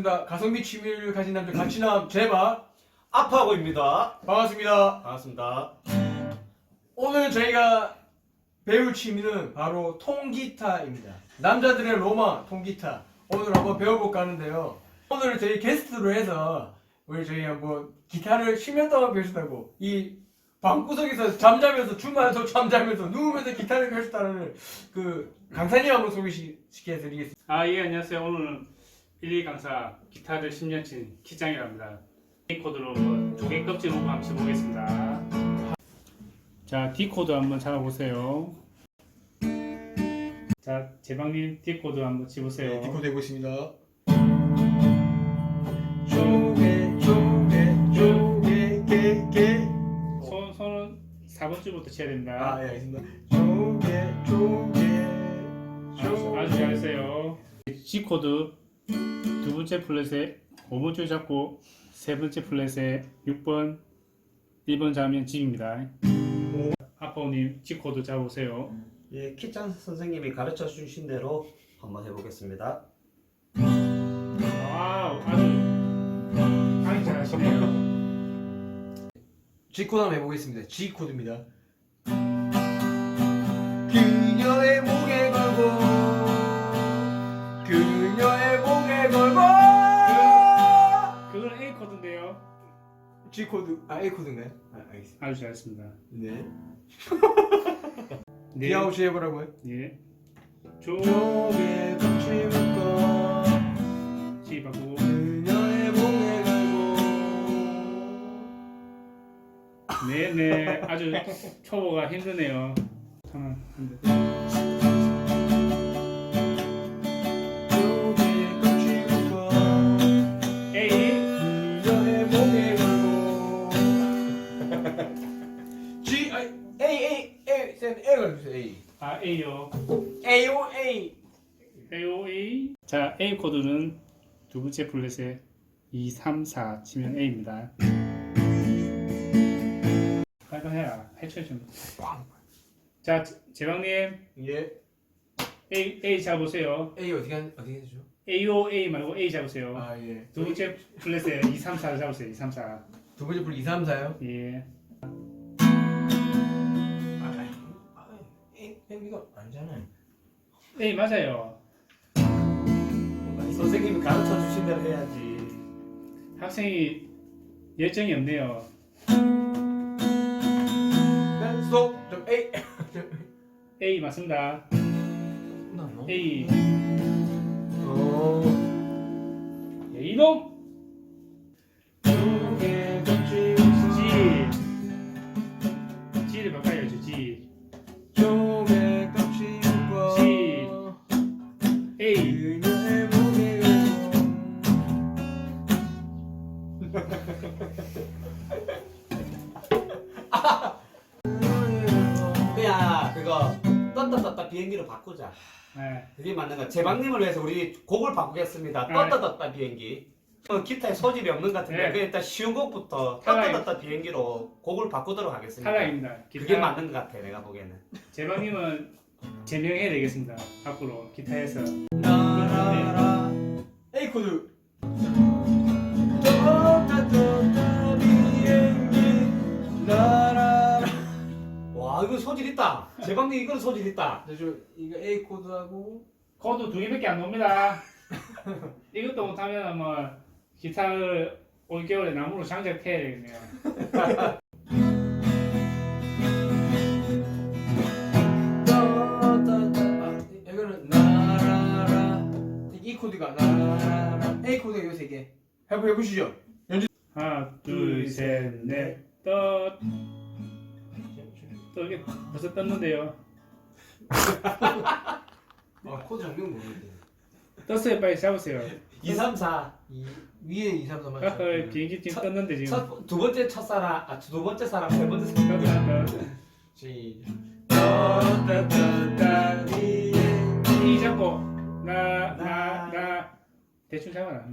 가성비 취미를 가진 남자 가치남 제바 아파고입니다. 반갑습니다. 반갑습니다. 오늘 저희가 배울 취미는 바로 통기타입니다. 남자들의 로마 통기타. 오늘 한번 배워볼까 하는데요. 오늘 저희 게스트로 해서 우리 저희 한번 기타를 10년 동안 배우셨다고 이 방구석에서 잠자면서 주말에도 잠자면서 누우면서 기타를 배우셨다는 그 강사님 한번 소개시켜드리겠습니다. 예, 안녕하세요. 오늘은 1, 2 강사 기타를 10년 친 키짱이라고 합니다. D 코드로 조개 껍질 오고 한번 쳐보겠습니다. 자, D 코드 한번 잡아보세요. 자, 제방님 D 코드 한번 치보세요. 네, 디코드 해보겠습니다. 조개 조개 개 손은 4번 줄부터 쳐야 됩니다. 예, 알겠습니다. 조개 아주 잘했어요. G 코드 두 번째 플랫에 5번 줄 잡고 세 번째 플랫에 6번 1번 잡으면 G입니다. 아빠님 G 코드 잡으세요. 예, 키짱 선생님이 가르쳐 주신 대로 한번 해보겠습니다. 와우, 아주 잘하시네요. G 코드 한번 해보겠습니다. G 코드입니다. 그녀의 목에 걸고 그녀의 목에 걸고 그건 A 코드인데요. G 코드 A 코드인가요? 알겠습니다. 아주 잘했습니다. 네. 네. 디아웃이 해보라고요? 예. 조개 껍질 묶어 G 바꾸고. 그녀의 목에 걸고 네네. 아주 초보가 힘드네요. 잠깐만. 조개 껍질 묶어 A. 그녀의 목에 걸고 G A 쌤 A 걸어주세요. A A요. A요 A A. 자, A 코드는 두 번째 플랫에 2, 3, 4 치면 A입니다. 빨리 해라. 해쳐 좀. 자, 제방님 예. A 잡으세요. A 어떻게 해주죠? AO A 말고 A 잡으세요. 예. 두 번째 플랫에 2, 3, 4를 잡으세요. 2, 3, 4. 두 번째 불 2, 3, 4요? 예. 이거 아니잖아요. A 맞아요. 선생님이 가르쳐 주신 대로 해야지. 학생이 열정이 없네요. 스톱. A. A 맞습니다. A. 예, 이놈. 조개 껍질 G. G를 바꿔야죠. G. 조개 껍질 묶어 G. A. 그녀의 목에 야, 그거 떴다 비행기로 바꾸자. 네. 그게 맞는 거야. 제방님을 위해서 우리 곡을 바꾸겠습니다. 떴다 비행기. 기타에 소질이 없는 것 같은데 네. 그 일단 쉬운 곡부터 탈락. 떴다 비행기로 곡을 바꾸도록 하겠습니다. 탈락입니다. 그게 맞는 것 같아 내가 보기에는. 제방님은 제명해야 되겠습니다. 앞으로 기타에서. 나라라 A 코드 떴다 비행기 나라라 와, 이거 소질 있다. 제방님 이건 소질 있다. 저 이거 A 코드하고 코드 2개밖에 안 놉니다. 이것도 못하면 뭐 기타를 올겨울에 나무로 장작해야 되겠네요. 이거는 나라라 E 코드가 나라라 A 코드가 요 세 개 해보시죠. 하나, 둘, 셋, 넷, 떴. 또 이게 벌써 떴는데요. 코드 장면 모르는데 떴어요. 빨리 잡으세요. 2, 3, 4. 위에 2, 3, 4 맞죠? 아까 비행기 지금 떴는데 지금. 두 번째 첫사람, 두 번째 사람, 세 번째 사람. 시작 이 잡고 나 대충 잡아라.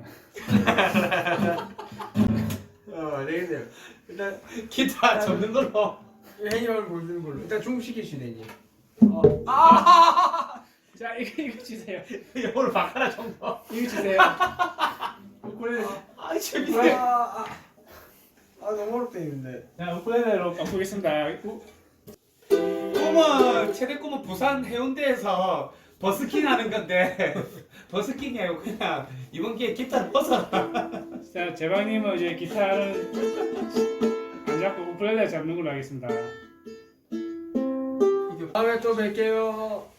되겠네요. 일단 기타 접는 걸로. 해녀를 보여주는 걸로 일단 중시키시네 이제. 자, 이거 치세요. 이걸 바꿔라 정도. 이거 치세요. 재밌네. 너무 어렵다 이건데. 자, 우쿨렐레로 바꾸겠습니다. 꿈은 최대 꿈은 부산 해운대에서 버스킹 하는 건데 버스킹이 아니고 그냥 이번 기회에 기타를 벗어라. 자, 제방님은 이제 기타를 안 잡고 우쿨렐레 잡는 걸로 하겠습니다. 다음에 또 뵐게요.